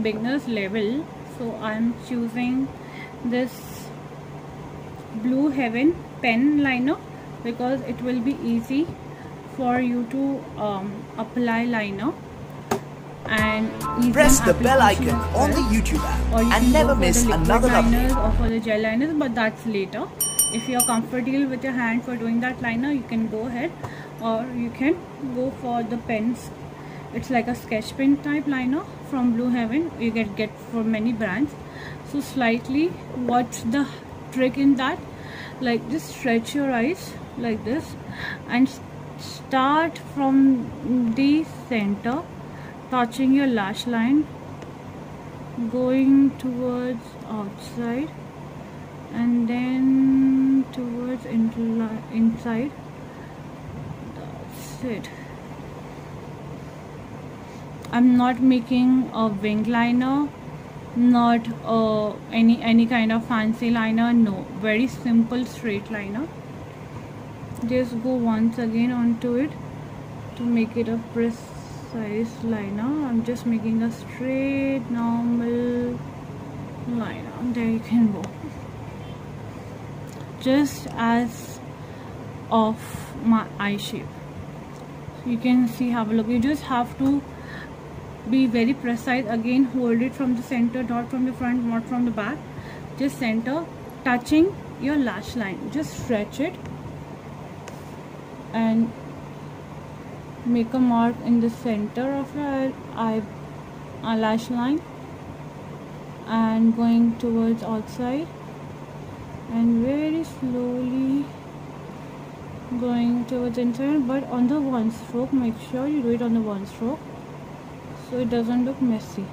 beginner's level, so I'm choosing this Blue Heaven pen liner because it will be easy for you to apply liner and press the bell icon on the YouTube app and never miss another update. Or for the gel liners, but that's later. If you're comfortable with your hand for doing that liner, you can go ahead, or you can go for the pens. It's like a sketch pen type liner from Blue Heaven. You get for many brands. So slightly, what's the trick in that? Like, just stretch your eyes like this and start from the center, touching your lash line, going towards outside and then towards inside. That's it. I'm not making a wing liner, not any kind of fancy liner. No, very simple straight liner. Just go once again onto it to make it a precise liner. I'm just making a straight normal liner. There you can go. Just as of my eye shape. You can see, have a look. You just have to be very precise. Again, hold it from the center, not from the front, not from the back. Just center, touching your lash line. Just stretch it and make a mark in the center of your eyelash line and going towards outside and very slowly going towards inside, but on the one stroke. Make sure you do it on the one stroke so it doesn't look messy.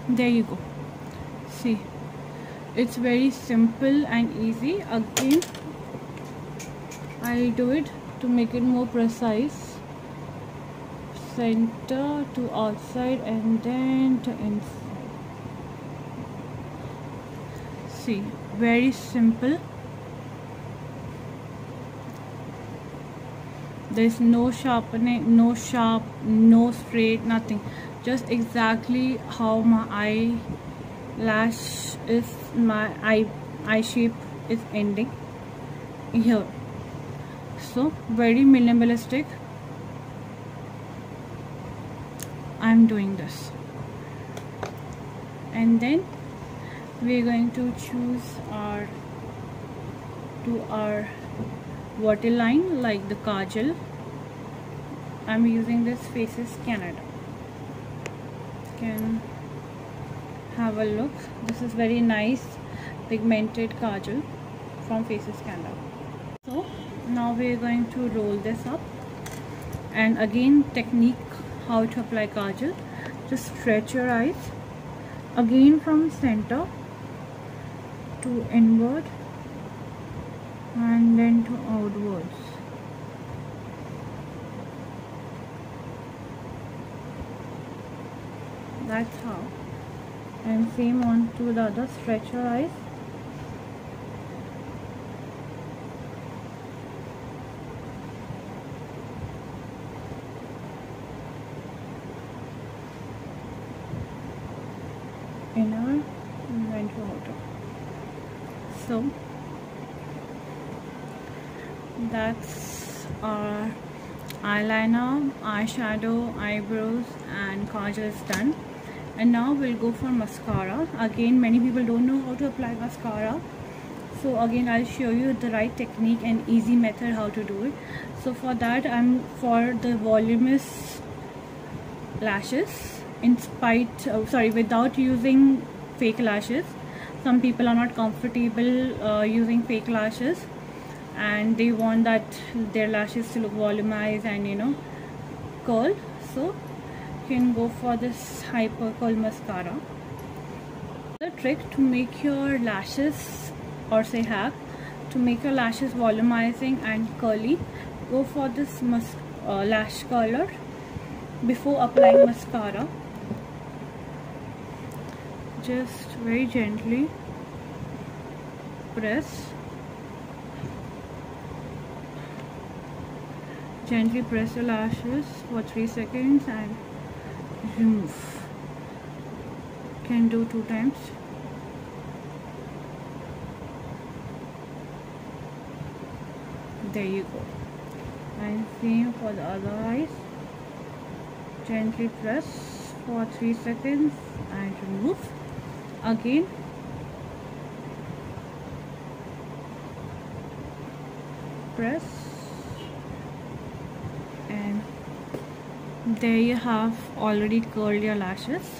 There you go. See, it's very simple and easy. Again, I'll do it to make it more precise. Center to outside and then to inside. See, very simple. There's no sharpening, no sharp, no straight, nothing. Just exactly how my eyelash is, my eye shape is ending here. So very minimalistic. I'm doing this, and then we're going to choose our waterline, like the kajal. I'm using this Faces Canada. Can have a look. This is very nice pigmented kajal from Faces Canada. So now we're going to roll this up, and again, technique how to apply kajal. Just stretch your eyes again from center to inward and then to outwards. That's how. And same on to the other. Stretch your eyes. Inner and then to outer. So that's our eyeliner, eyeshadow, eyebrows and kajal is done. And now we'll go for mascara. Again, many people don't know how to apply mascara, so again I'll show you the right technique and easy method how to do it. So for that, I'm for the voluminous lashes, without using fake lashes. Some people are not comfortable using fake lashes, and they want that their lashes to look volumized and curl. So you can go for this hyper curl mascara. The trick to make your lashes, or say hack to make your lashes volumizing and curly, go for this lash curler before applying mascara. Just very gently press. Gently press your lashes for 3 seconds and remove. can do 2 times. There you go. And same for the other eyes. Gently press for 3 seconds and remove. Again. Press. And there you have already curled your lashes.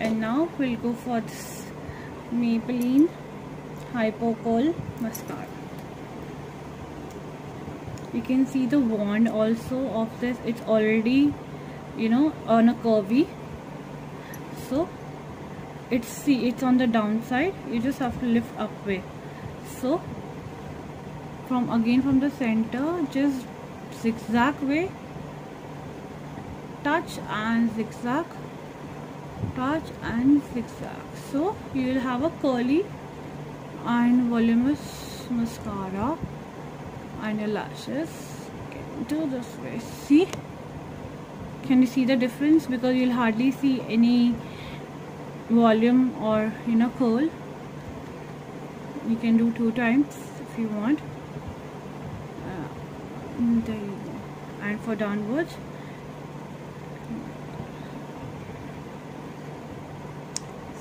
And now we'll go for this Maybelline Hypo Curl mascara. You can see the wand also of this. It's already, you know, on a curvy. So it's on the downside. You just have to lift up way. So from the center, just zigzag way, touch and zigzag, touch and zigzag. So you will have a curly and voluminous mascara on your lashes. Do this way. See, can you see the difference? Because you'll hardly see any volume or, you know, curl. You can do 2 times if you want. There you go. And for downwards,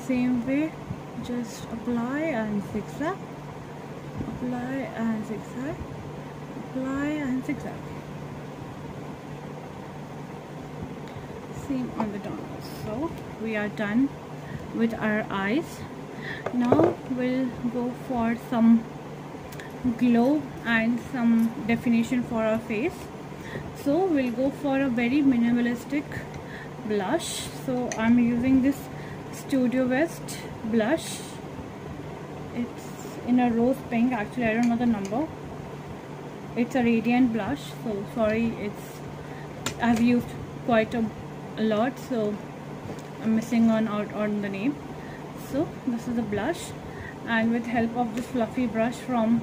same way, just apply and zigzag, apply and zigzag, apply and zigzag. Same on the downwards. So we are done with our eyes. Now we'll go for some glow and some definition for our face. So we'll go for a very minimalistic blush. So I'm using this Studio West blush. It's in a rose pink. Actually, I don't know the number. It's a radiant blush, so sorry, I've used quite a lot, so I'm missing out on the name. So this is the blush, and with help of this fluffy brush from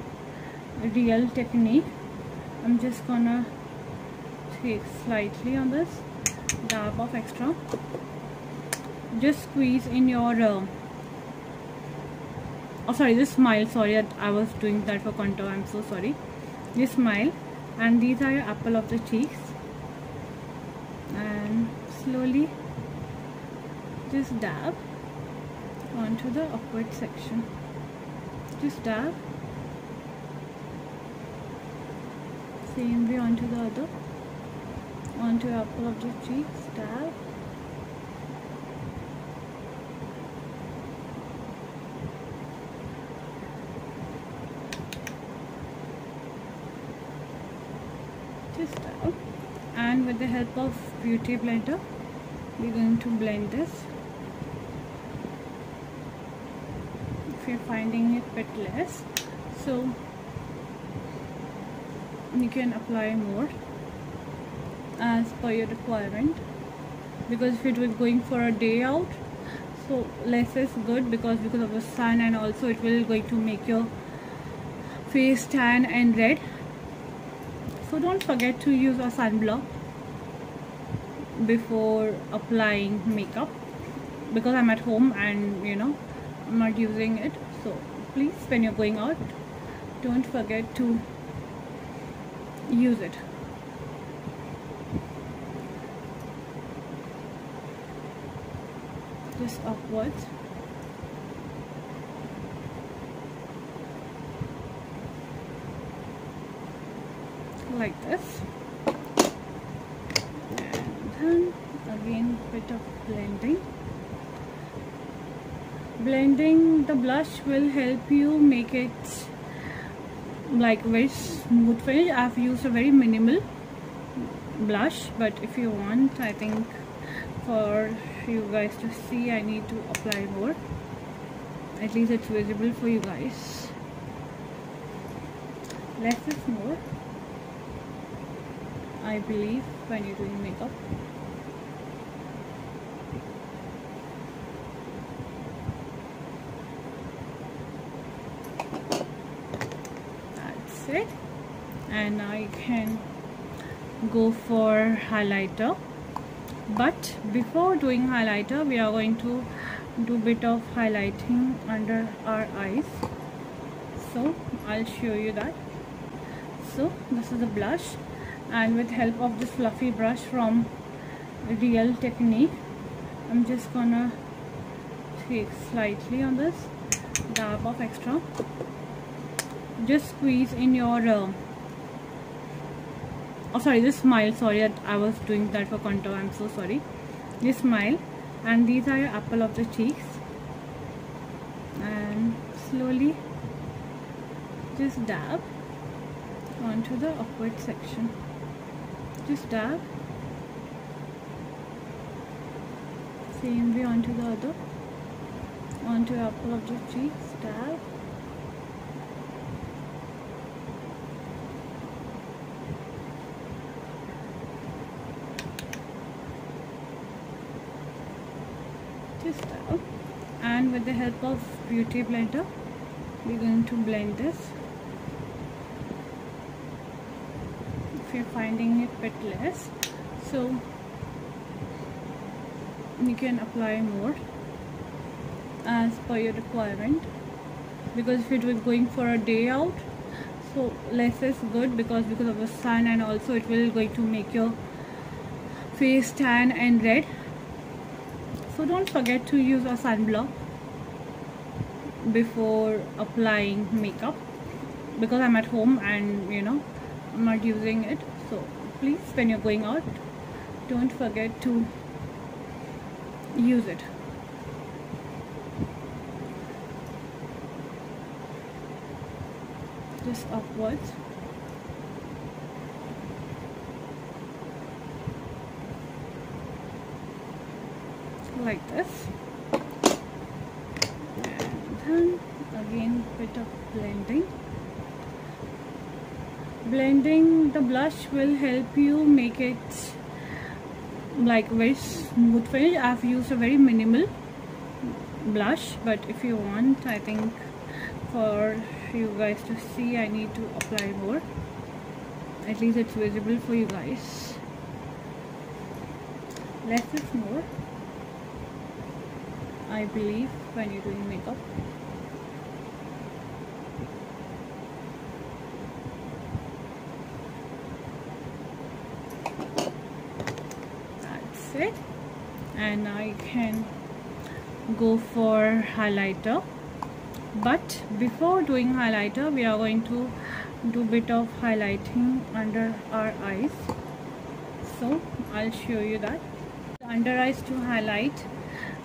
Real Technique, I'm just gonna take slightly on this, dab of extra. Just squeeze in your just smile. Sorry, I was doing that for contour. I'm so sorry. Just smile, and these are your apple of the cheeks, and slowly just dab onto the upward section. Just dab. Same way onto the other, onto your apple of the cheeks, dab. Just dab. And with the help of beauty blender, we're going to blend this. If you're finding it a bit less, so you can apply more as per your requirement, because if you're going for a day out, so less is good because of the sun, and also it will going to make your face tan and red. So don't forget to use a sunblock before applying makeup, because I'm at home and you know I'm not using it. So please, when you're going out, don't forget to use it. Just upwards. Like this. And then again bit of blending. Blending the blush will help you make it like very smooth finish. I've used a very minimal blush, but if you want, I think for you guys to see, I need to apply more. At least it's visible for you guys. Less is more, I believe, when you're doing makeup. That's it. And now you can go for highlighter. But before doing highlighter, we are going to do bit of highlighting under our eyes. So I'll show you that. So this is a blush, and with help of this fluffy brush from Real Technique, I'm just gonna take slightly on this, dab of extra. Just squeeze in your just smile. Sorry that I was doing that for contour, I'm so sorry. Just smile, and these are your apple of the cheeks, and slowly just dab onto the upward section. Just dab, same way onto the other, onto the apple of the cheeks, dab. Just dab, and with the help of beauty blender, we're going to blend this. If you're finding it a bit less, so you can apply more as per your requirement, because if you're going for a day out, so less is good because of the sun, and also it will going to make your face tan and red. So don't forget to use a sunblock before applying makeup, because I'm at home and I'm not using it. So please, when you're going out, don't forget to use it. Just upwards. Like this, and then again bit of blending the blush will help you make it like very smooth finish. I've used a very minimal blush, but if you want, I think for you guys to see, I need to apply more. At least it's visible for you guys. Less is more, I believe, when you're doing makeup. That's it. And I can go for highlighter. But before doing highlighter, we are going to do bit of highlighting under our eyes. So I'll show you that. Under eyes to highlight,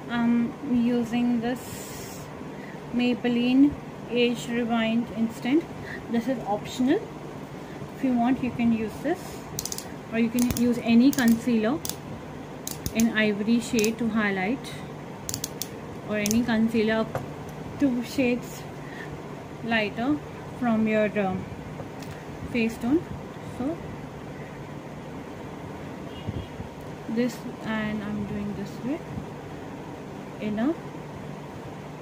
I'm using this Maybelline Age Rewind Instant. This is optional. If you want, you can use this, or you can use any concealer in ivory shade to highlight, or any concealer 2 shades lighter from your face tone. So this, and I'm doing this way, inner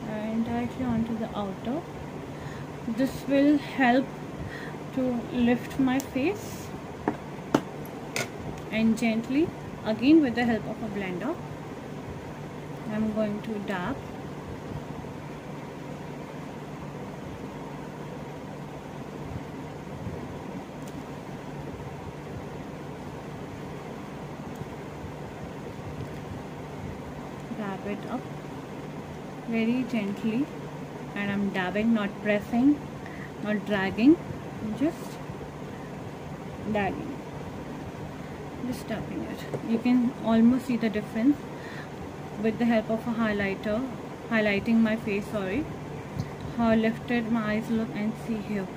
and directly onto the outer. This will help to lift my face, and gently, again with the help of a blender, I'm going to dab. Dab it up very gently, and I'm dabbing, not pressing, not dragging, just dabbing, just tapping it. You can almost see the difference with the help of a highlighter, highlighting my face, sorry, how lifted my eyes look, and see here.